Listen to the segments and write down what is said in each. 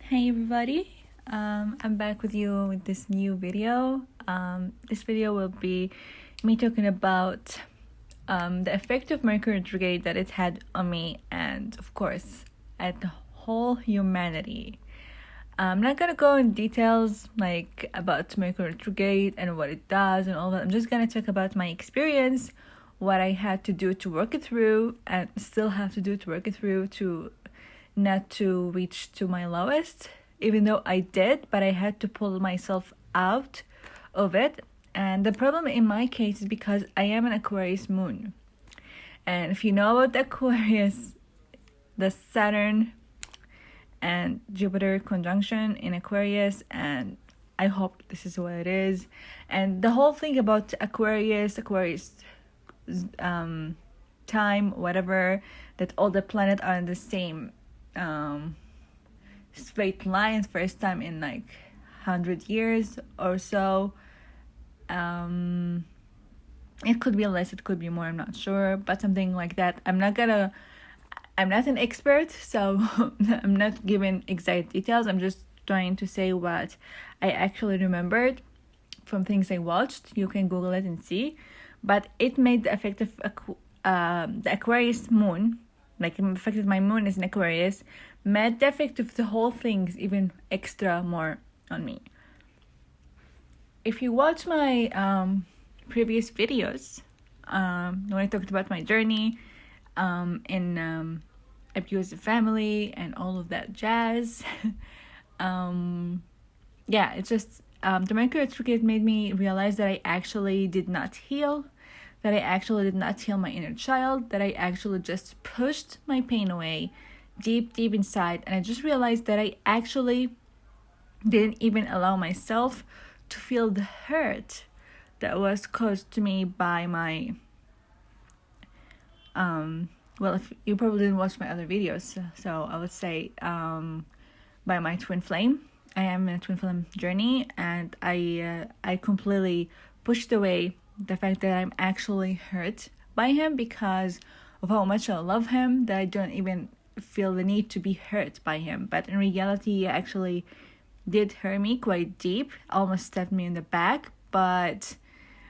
Hey everybody, I'm back with you with this new video. This video will be me talking about the effect of Mercury retrograde that it had on me and of course at the whole humanity. I'm not gonna go in details like about Mercury retrograde and what it does and all that. I'm just gonna talk about my experience, what I had to do to work it through and still have to do to work it through to not to reach to my lowest, even though I did, but I had to pull myself out of it. And the problem in my case is because I am an Aquarius Moon. And if you know about the Aquarius, the Saturn and Jupiter conjunction in Aquarius, and I hope this is what it is. And the whole thing about Aquarius time, whatever, that all the planets are in the same straight lines first time in like 100 years or so. It could be less, it could be more, I'm not sure, but something like that. I'm not an expert, so I'm not giving exact details. I'm just trying to say what I actually remembered from things I watched. You can Google it and see. But it made the effect of the Aquarius moon, like it affected my moon is in Aquarius, made the effect of the whole things even extra more on me. If you watch my previous videos, when I talked about my journey in abusive family and all of that jazz, it's just the Mercury retrograde made me realize that I actually did not heal, that I actually did not heal my inner child, that I actually just pushed my pain away deep inside. And I just realized that I actually didn't even allow myself to feel the hurt that was caused to me by my if you probably didn't watch my other videos, so I would say by my twin flame. I am in a twin flame journey, and I completely pushed away the fact that I'm actually hurt by him because of how much I love him, that I don't even feel the need to be hurt by him. But in reality, he actually did hurt me quite deep, almost stabbed me in the back, but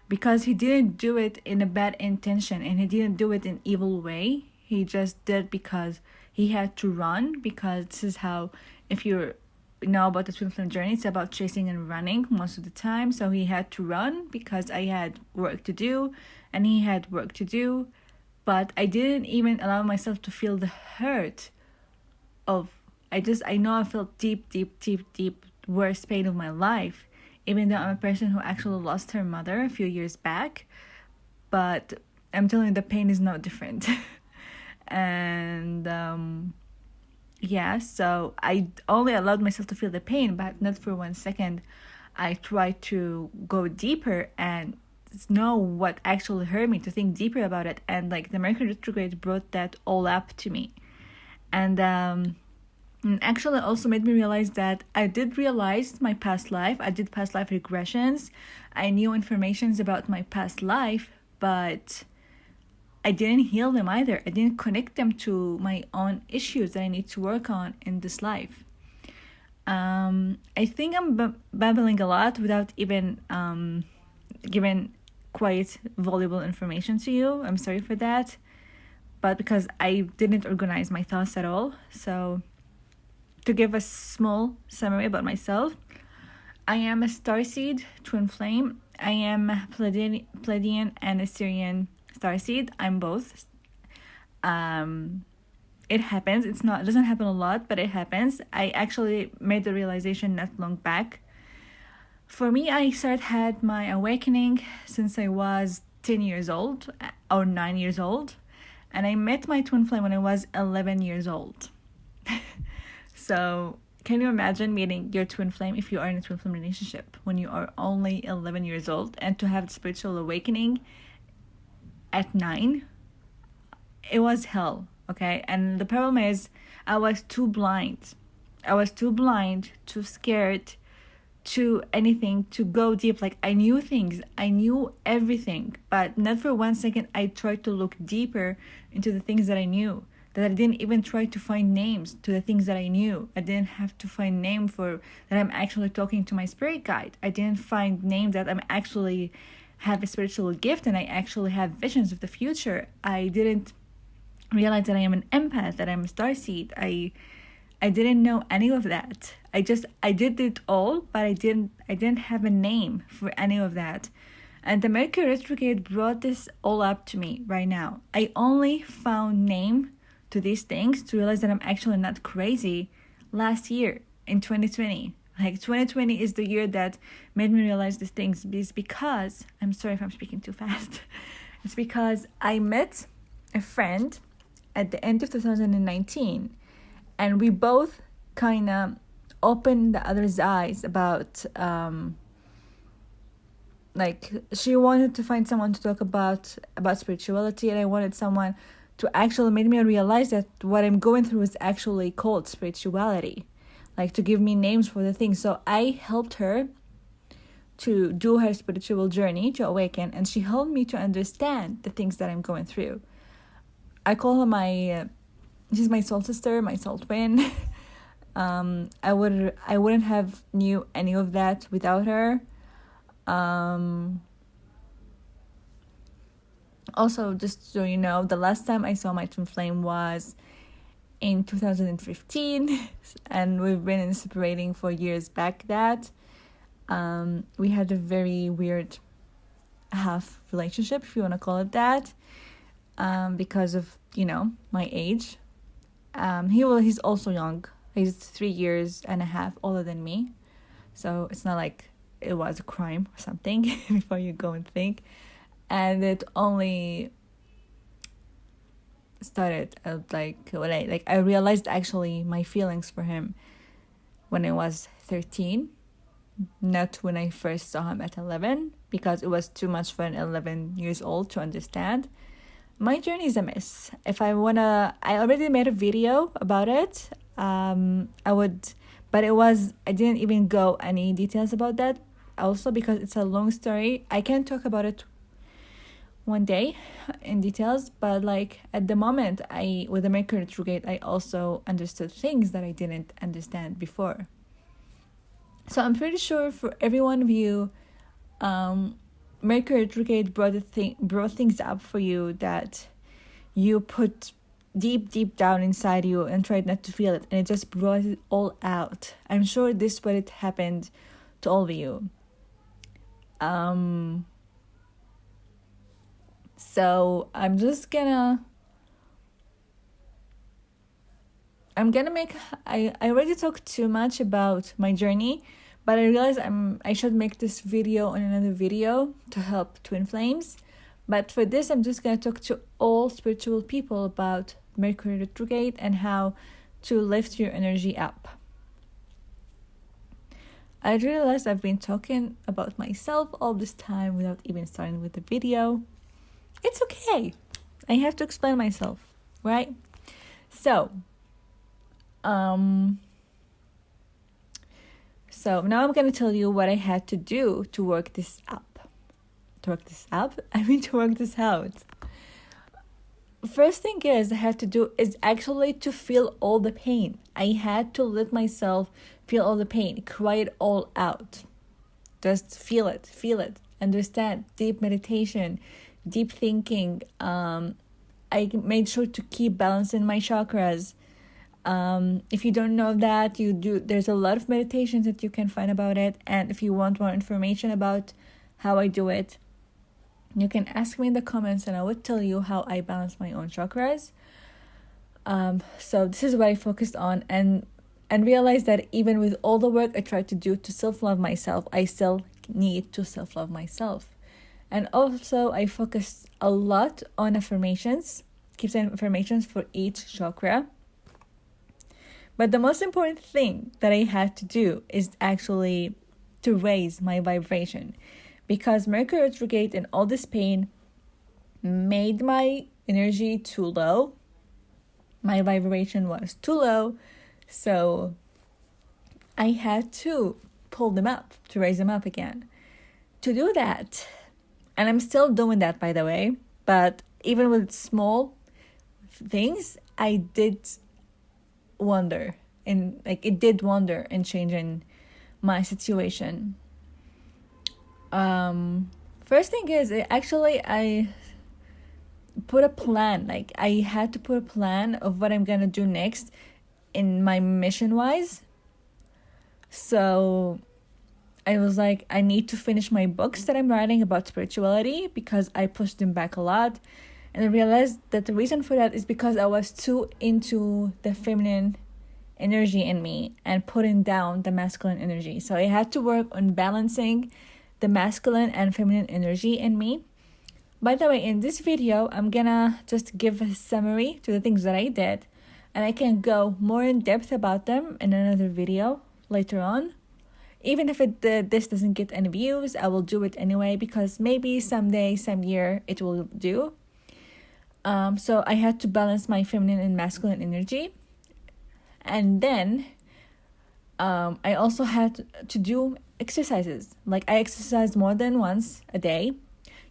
because he didn't do it in a bad intention and he didn't do it in evil way, he just did because he had to run, because this is how, if you know about the twin flame journey, it's about chasing and running most of the time. So he had to run because I had work to do and he had work to do. But I didn't even allow myself to feel the hurt of, I know I felt deep worst pain of my life, even though I'm a person who actually lost her mother a few years back. But I'm telling you, the pain is no different. And so I only allowed myself to feel the pain, but not for 1 second. I tried to go deeper and know what actually hurt me, to think deeper about it. And like the Mercury retrograde brought that all up to me. And actually also made me realize that I did realize my past life. I did past life regressions. I knew informations about my past life, but I didn't heal them either. I didn't connect them to my own issues that I need to work on in this life. I think I'm babbling a lot without even giving quite valuable information to you. I'm sorry for that. But because I didn't organize my thoughts at all. So to give a small summary about myself, I am a starseed twin flame. I am a Pleiadian and Assyrian starseed. I'm both. It happens. It doesn't happen a lot, but it happens. I actually made the realization not long back. For me, I had my awakening since I was 10 years old or 9 years old, and I met my twin flame when I was 11 years old. So can you imagine meeting your twin flame if you are in a twin flame relationship when you are only 11 years old, and to have the spiritual awakening at 9? It was hell, okay? And the problem is I was too blind. Too scared to anything, to go deep. Like I knew things, I knew everything, but not for 1 second I tried to look deeper into the things that I knew. that I didn't even try to find names to the things that I knew. I didn't have to find name for that I'm actually talking to my spirit guide. I didn't find name that I'm actually have a spiritual gift and I actually have visions of the future. I didn't realize that I am an empath, that I'm a starseed. I didn't know any of that. I did it all, but I didn't have a name for any of that. And the Mercury retrograde brought this all up to me right now. I only found name to these things to realize that I'm actually not crazy last year in 2020. Like 2020 is the year that made me realize these things. It's because, I'm sorry if I'm speaking too fast. It's because I met a friend at the end of 2019 and we both kind of opened the other's eyes about like she wanted to find someone to talk about spirituality, and I wanted someone to actually make me realize that what I'm going through is actually called spirituality, like to give me names for the things. So I helped her to do her spiritual journey to awaken, and she helped me to understand the things that I'm going through. I call her she's my soul sister, my soul twin. I wouldn't have knew any of that without her. Also, just so you know, the last time I saw my twin flame was in 2015, and we've been separating for years back that. We had a very weird half relationship, if you want to call it that, because of, my age. He's also young. He's 3.5 years older than me. So it's not like it was a crime or something before you go and think. And it only started when I realized actually my feelings for him when I was 13, not when I first saw him at 11, because it was too much for an 11 years old to understand. My journey is a mess. I already made a video about it. But I didn't even go any details about that. Also, because it's a long story, I can talk about it one day in details. But at the moment, with the Mercury retrograde, I also understood things that I didn't understand before. So I'm pretty sure for every one of you, Mercury retrograde brought things up for you that you put deep down inside you and tried not to feel it, and it just brought it all out. I'm sure this is what it happened to all of you. So I already talked too much about my journey, but I realized I should make this video on another video to help twin flames. But for this, I'm just going to talk to all spiritual people about Mercury retrograde and how to lift your energy up. I realized I've been talking about myself all this time without even starting with the video. It's okay. I have to explain myself, right? So now I'm going to tell you what I had to do to work this up. To work this out. First thing I had to do is actually to feel all the pain. I had to let myself feel all the pain, cry it all out. Just feel it, understand. Deep meditation, deep thinking. I made sure to keep balancing my chakras. If you don't know that, there's a lot of meditations that you can find about it. And if you want more information about how I do it, you can ask me in the comments and I will tell you how I balance my own chakras. So this is what I focused on, and realized that even with all the work I tried to do to self-love myself, I still need to self-love myself. And also I focused a lot on affirmations, keep saying affirmations for each chakra. But the most important thing that I had to do is actually to raise my vibration, because Mercury retrograde and all this pain made my energy too low. My vibration was too low. So I had to pull them up, to raise them up again. To do that, and I'm still doing that, by the way, but even with small things, I did wonder, and like it did wonder in changing my situation. First thing is, I put a plan. Like I had to put a plan of what I'm gonna do next in my mission wise. So I was like, I need to finish my books that I'm writing about spirituality because I pushed them back a lot. And I realized that the reason for that is because I was too into the feminine energy in me and putting down the masculine energy. So I had to work on balancing the masculine and feminine energy in me. By the way, in this video, I'm gonna just give a summary to the things that I did, and I can go more in depth about them in another video later on. Even if this doesn't get any views, I will do it anyway because maybe someday, some year, it will do. So I had to balance my feminine and masculine energy. And then I also had to do exercises. Like I exercised more than once a day.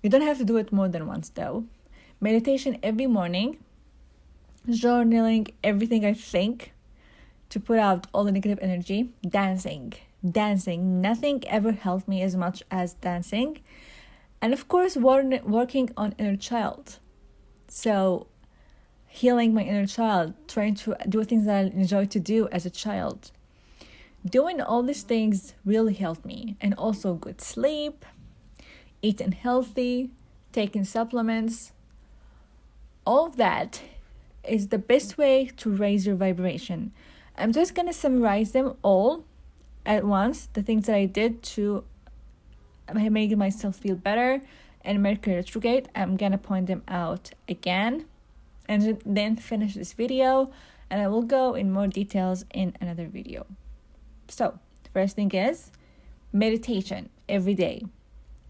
You don't have to do it more than once though. Meditation every morning. Journaling everything I think to put out all the negative energy. Dancing. Nothing ever helped me as much as dancing. And of course, working on inner child. So healing my inner child, trying to do things that I enjoy to do as a child. Doing all these things really helped me. And also good sleep, eating healthy, taking supplements. All of that is the best way to raise your vibration. I'm just going to summarize them all at once, the things that I did to make myself feel better. And Mercury retrograde, I'm going to point them out again. And then finish this video, and I will go in more details in another video. So, the first thing is meditation every day.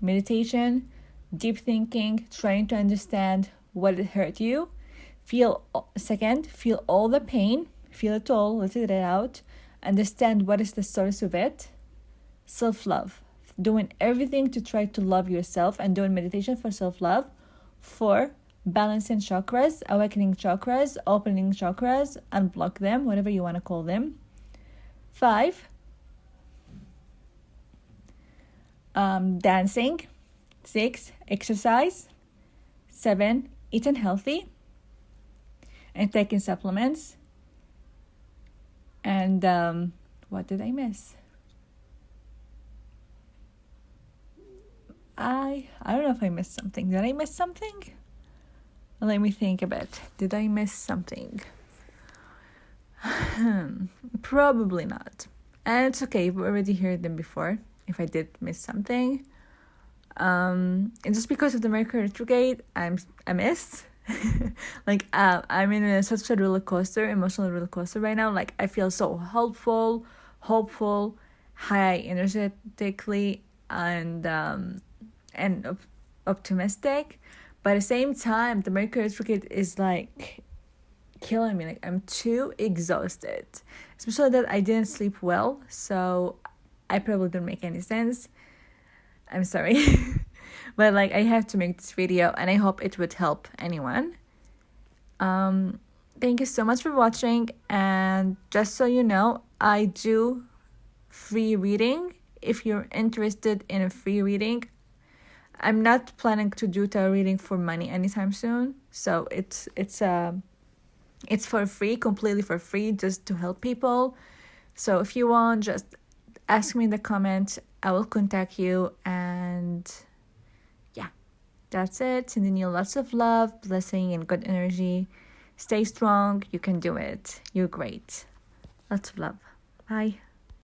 Meditation, deep thinking, trying to understand what hurt you. Feel all the pain, feel it all, let it out. Understand what is the source of it. Self-love, doing everything to try to love yourself and doing meditation for self-love. 4, balancing chakras, awakening chakras, opening chakras, unblock them, whatever you want to call them. 5, dancing. 6, exercise. 7, eating healthy and taking supplements. And what did I miss? I don't know if I missed something. Did I miss something? Let me think a bit. Did I miss something? Probably not. And it's okay. You've already heard them before. If I did miss something. And just because of the Mercury retrograde, I missed. Like I'm in such a emotional roller coaster right now. Like I feel so hopeful, high energetically, and optimistic. But at the same time, the Mercury retrograde is like killing me. Like I'm too exhausted, especially that I didn't sleep well. So I probably don't make any sense. I'm sorry. But like I have to make this video and I hope it would help anyone. Thank you so much for watching, and just so you know, I do free reading. If you're interested in a free reading, I'm not planning to do tarot reading for money anytime soon. So it's for free, completely for free, just to help people. So if you want, just ask me in the comments. I will contact you, and yeah, that's it. Sending you lots of love, blessing, and good energy. Stay strong. You can do it. You're great. Lots of love. Bye.